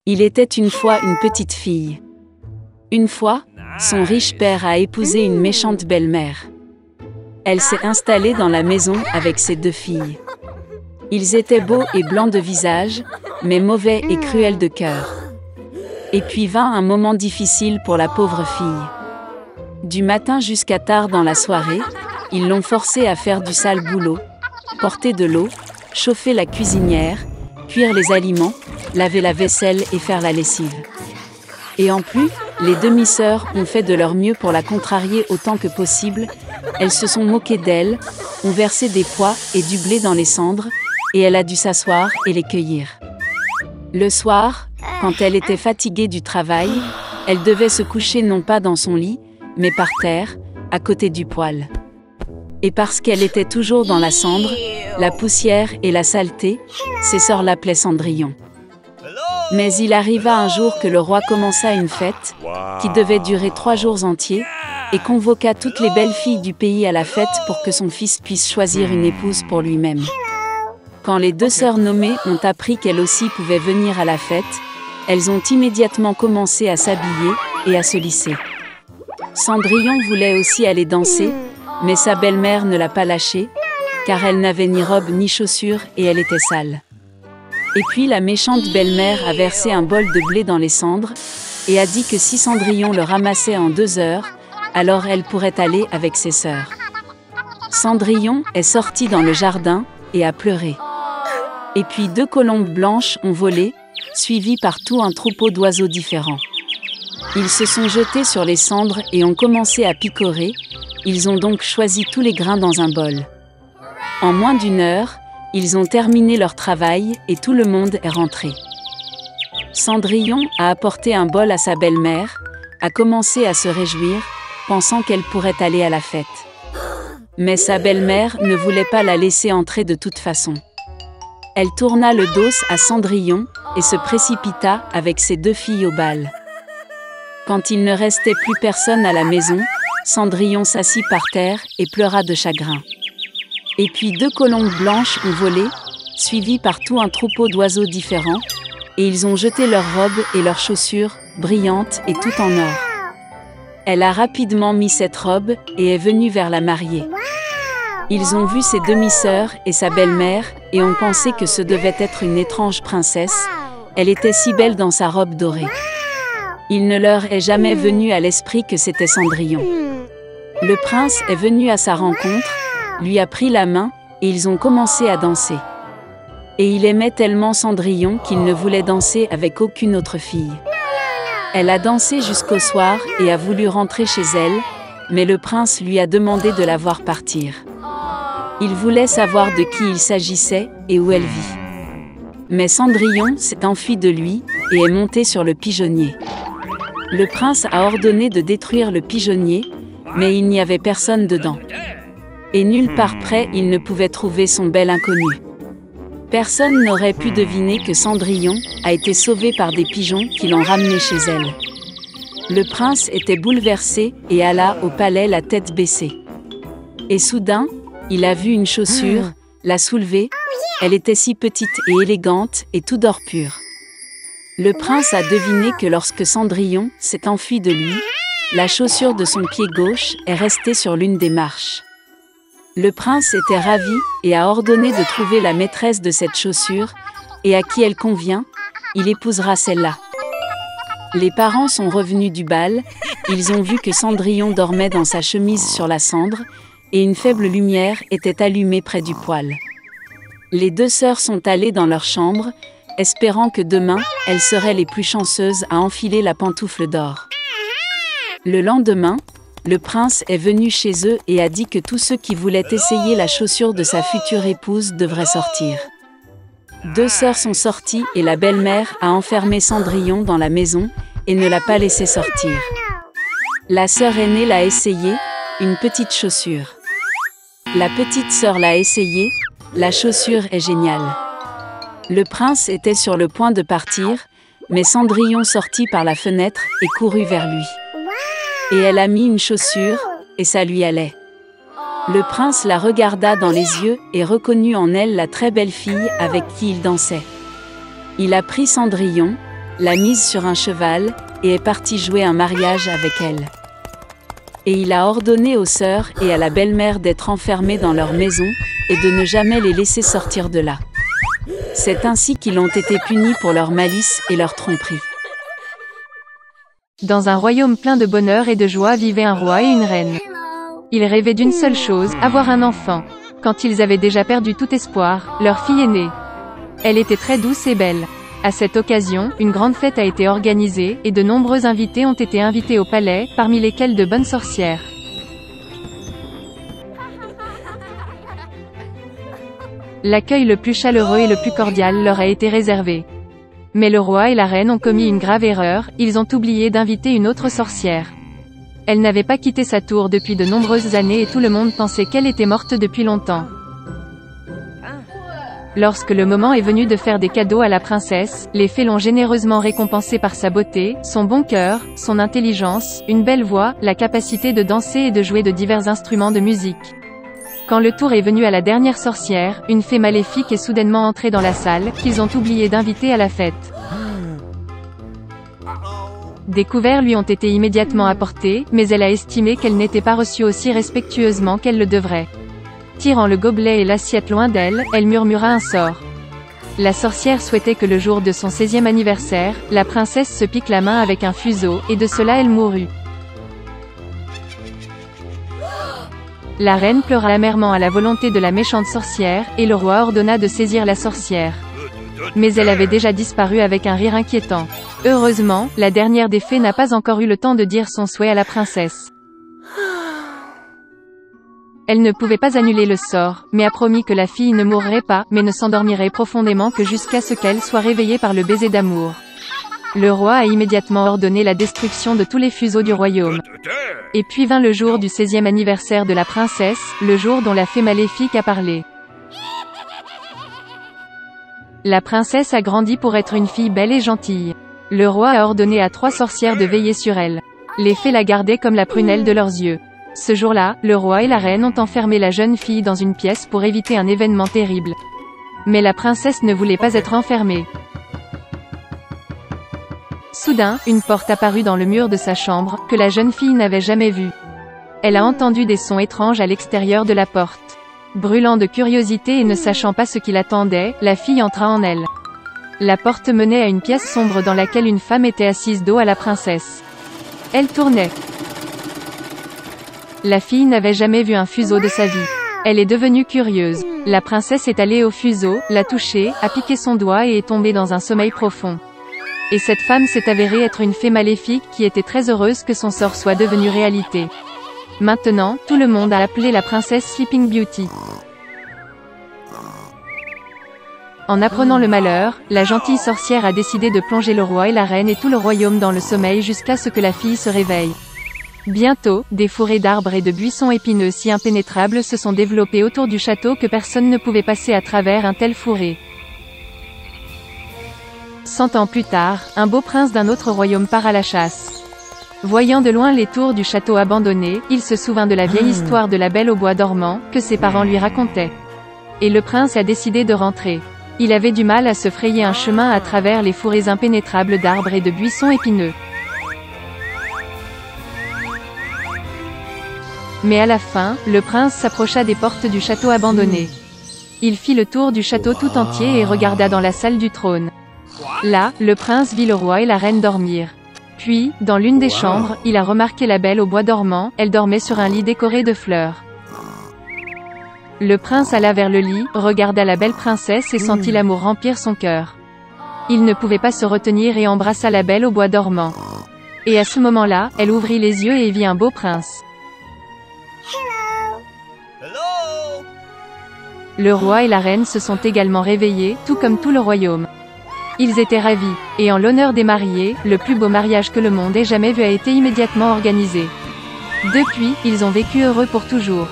Il était une fois une petite fille. Une fois, son riche père a épousé une méchante belle-mère. Elle s'est installée dans la maison avec ses 2 filles. Ils étaient beaux et blancs de visage, mais mauvais et cruels de cœur. Et puis vint un moment difficile pour la pauvre fille. Du matin jusqu'à tard dans la soirée, ils l'ont forcée à faire du sale boulot, porter de l'eau, chauffer la cuisinière, cuire les aliments, laver la vaisselle et faire la lessive. Et en plus, les demi-sœurs ont fait de leur mieux pour la contrarier autant que possible. Elles se sont moquées d'elle, ont versé des pois et du blé dans les cendres, et elle a dû s'asseoir et les cueillir. Le soir, quand elle était fatiguée du travail, elle devait se coucher non pas dans son lit, mais par terre, à côté du poêle. Et parce qu'elle était toujours dans la cendre, la poussière et la saleté, ses sœurs l'appelaient Cendrillon. Mais il arriva un jour que le roi commença une fête, qui devait durer 3 jours entiers, et convoqua toutes les belles filles du pays à la fête pour que son fils puisse choisir une épouse pour lui-même. Quand les 2 sœurs nommées ont appris qu'elles aussi pouvaient venir à la fête, elles ont immédiatement commencé à s'habiller et à se lisser. Cendrillon voulait aussi aller danser, mais sa belle-mère ne l'a pas lâchée, car elle n'avait ni robe ni chaussures et elle était sale. Et puis la méchante belle-mère a versé un bol de blé dans les cendres, et a dit que si Cendrillon le ramassait en 2 heures, alors elle pourrait aller avec ses sœurs. Cendrillon est sorti dans le jardin, et a pleuré. Et puis 2 colombes blanches ont volé, suivies par tout un troupeau d'oiseaux différents. Ils se sont jetés sur les cendres et ont commencé à picorer, ils ont donc choisi tous les grains dans un bol. En moins d'1 heure, ils ont terminé leur travail et tout le monde est rentré. Cendrillon a apporté un bol à sa belle-mère, a commencé à se réjouir, pensant qu'elle pourrait aller à la fête. Mais sa belle-mère ne voulait pas la laisser entrer de toute façon. Elle tourna le dos à Cendrillon et se précipita avec ses 2 filles au bal. Quand il ne restait plus personne à la maison, Cendrillon s'assit par terre et pleura de chagrin. Et puis 2 colombes blanches ont volé, suivies par tout un troupeau d'oiseaux différents, et ils ont jeté leurs robes et leurs chaussures, brillantes et tout en or. Elle a rapidement mis cette robe et est venue vers la mariée. Ils ont vu ses demi-sœurs et sa belle-mère et ont pensé que ce devait être une étrange princesse. Elle était si belle dans sa robe dorée. Il ne leur est jamais venu à l'esprit que c'était Cendrillon. Le prince est venu à sa rencontre, lui a pris la main et ils ont commencé à danser. Et il aimait tellement Cendrillon qu'il ne voulait danser avec aucune autre fille. Elle a dansé jusqu'au soir et a voulu rentrer chez elle, mais le prince lui a demandé de la voir partir. Il voulait savoir de qui il s'agissait et où elle vit. Mais Cendrillon s'est enfui de lui et est monté sur le pigeonnier. Le prince a ordonné de détruire le pigeonnier, mais il n'y avait personne dedans. Et nulle part près il ne pouvait trouver son bel inconnu. Personne n'aurait pu deviner que Cendrillon a été sauvée par des pigeons qui l'ont ramenée chez elle. Le prince était bouleversé et alla au palais la tête baissée. Et soudain, il a vu une chaussure, l'a soulevée, elle était si petite et élégante et tout d'or pur. Le prince a deviné que lorsque Cendrillon s'est enfui de lui, la chaussure de son pied gauche est restée sur l'une des marches. Le prince était ravi et a ordonné de trouver la maîtresse de cette chaussure, et à qui elle convient, il épousera celle-là. Les parents sont revenus du bal, ils ont vu que Cendrillon dormait dans sa chemise sur la cendre, et une faible lumière était allumée près du poêle. Les 2 sœurs sont allées dans leur chambre, espérant que demain, elles seraient les plus chanceuses à enfiler la pantoufle d'or. Le lendemain, le prince est venu chez eux et a dit que tous ceux qui voulaient essayer la chaussure de sa future épouse devraient sortir. 2 sœurs sont sorties et la belle-mère a enfermé Cendrillon dans la maison et ne l'a pas laissé sortir. La sœur aînée l'a essayé, une petite chaussure. La petite sœur l'a essayé, la chaussure est géniale. Le prince était sur le point de partir, mais Cendrillon sortit par la fenêtre et courut vers lui. Et elle a mis une chaussure, et ça lui allait. Le prince la regarda dans les yeux et reconnut en elle la très belle fille avec qui il dansait. Il a pris Cendrillon, l'a mise sur un cheval, et est parti jouer un mariage avec elle. Et il a ordonné aux sœurs et à la belle-mère d'être enfermées dans leur maison, et de ne jamais les laisser sortir de là. C'est ainsi qu'ils ont été punis pour leur malice et leur tromperie. Dans un royaume plein de bonheur et de joie vivaient un roi et une reine. Ils rêvaient d'une seule chose, avoir un enfant. Quand ils avaient déjà perdu tout espoir, leur fille est née. Elle était très douce et belle. À cette occasion, une grande fête a été organisée, et de nombreux invités ont été invités au palais, parmi lesquels de bonnes sorcières. L'accueil le plus chaleureux et le plus cordial leur a été réservé. Mais le roi et la reine ont commis une grave erreur, ils ont oublié d'inviter une autre sorcière. Elle n'avait pas quitté sa tour depuis de nombreuses années et tout le monde pensait qu'elle était morte depuis longtemps. Lorsque le moment est venu de faire des cadeaux à la princesse, les fées l'ont généreusement récompensée par sa beauté, son bon cœur, son intelligence, une belle voix, la capacité de danser et de jouer de divers instruments de musique. Quand le tour est venu à la dernière sorcière, une fée maléfique est soudainement entrée dans la salle, qu'ils ont oublié d'inviter à la fête. Des couverts lui ont été immédiatement apportés, mais elle a estimé qu'elle n'était pas reçue aussi respectueusement qu'elle le devrait. Tirant le gobelet et l'assiette loin d'elle, elle murmura un sort. La sorcière souhaitait que le jour de son 16e anniversaire, la princesse se pique la main avec un fuseau, et de cela elle mourut. La reine pleura amèrement à la volonté de la méchante sorcière, et le roi ordonna de saisir la sorcière. Mais elle avait déjà disparu avec un rire inquiétant. Heureusement, la dernière des fées n'a pas encore eu le temps de dire son souhait à la princesse. Elle ne pouvait pas annuler le sort, mais a promis que la fille ne mourrait pas, mais ne s'endormirait profondément que jusqu'à ce qu'elle soit réveillée par le baiser d'amour. Le roi a immédiatement ordonné la destruction de tous les fuseaux du royaume. Et puis vint le jour du 16e anniversaire de la princesse, le jour dont la fée maléfique a parlé. La princesse a grandi pour être une fille belle et gentille. Le roi a ordonné à 3 sorcières de veiller sur elle. Les fées la gardaient comme la prunelle de leurs yeux. Ce jour-là, le roi et la reine ont enfermé la jeune fille dans une pièce pour éviter un événement terrible. Mais la princesse ne voulait pas être enfermée. Soudain, une porte apparut dans le mur de sa chambre, que la jeune fille n'avait jamais vue. Elle a entendu des sons étranges à l'extérieur de la porte. Brûlant de curiosité et ne sachant pas ce qui l'attendait, la fille entra en elle. La porte menait à une pièce sombre dans laquelle une femme était assise dos à la princesse. Elle tournait. La fille n'avait jamais vu un fuseau de sa vie. Elle est devenue curieuse. La princesse est allée au fuseau, l'a touché, a piqué son doigt et est tombée dans un sommeil profond. Et cette femme s'est avérée être une fée maléfique qui était très heureuse que son sort soit devenu réalité. Maintenant, tout le monde a appelé la princesse Sleeping Beauty. En apprenant le malheur, la gentille sorcière a décidé de plonger le roi et la reine et tout le royaume dans le sommeil jusqu'à ce que la fille se réveille. Bientôt, des forêts d'arbres et de buissons épineux si impénétrables se sont développés autour du château que personne ne pouvait passer à travers un tel fourré. 100 ans plus tard, un beau prince d'un autre royaume part à la chasse. Voyant de loin les tours du château abandonné, il se souvint de la vieille histoire de la Belle au bois dormant, que ses parents lui racontaient. Et le prince a décidé de rentrer. Il avait du mal à se frayer un chemin à travers les fourrés impénétrables d'arbres et de buissons épineux. Mais à la fin, le prince s'approcha des portes du château abandonné. Il fit le tour du château tout entier et regarda dans la salle du trône. Là, le prince vit le roi et la reine dormir. Puis, dans l'une des chambres, il a remarqué la Belle au bois dormant, elle dormait sur un lit décoré de fleurs. Le prince alla vers le lit, regarda la belle princesse et sentit l'amour remplir son cœur. Il ne pouvait pas se retenir et embrassa la Belle au bois dormant. Et à ce moment-là, elle ouvrit les yeux et vit un beau prince. Le roi et la reine se sont également réveillés, tout comme tout le royaume. Ils étaient ravis, et en l'honneur des mariés, le plus beau mariage que le monde ait jamais vu a été immédiatement organisé. Depuis, ils ont vécu heureux pour toujours.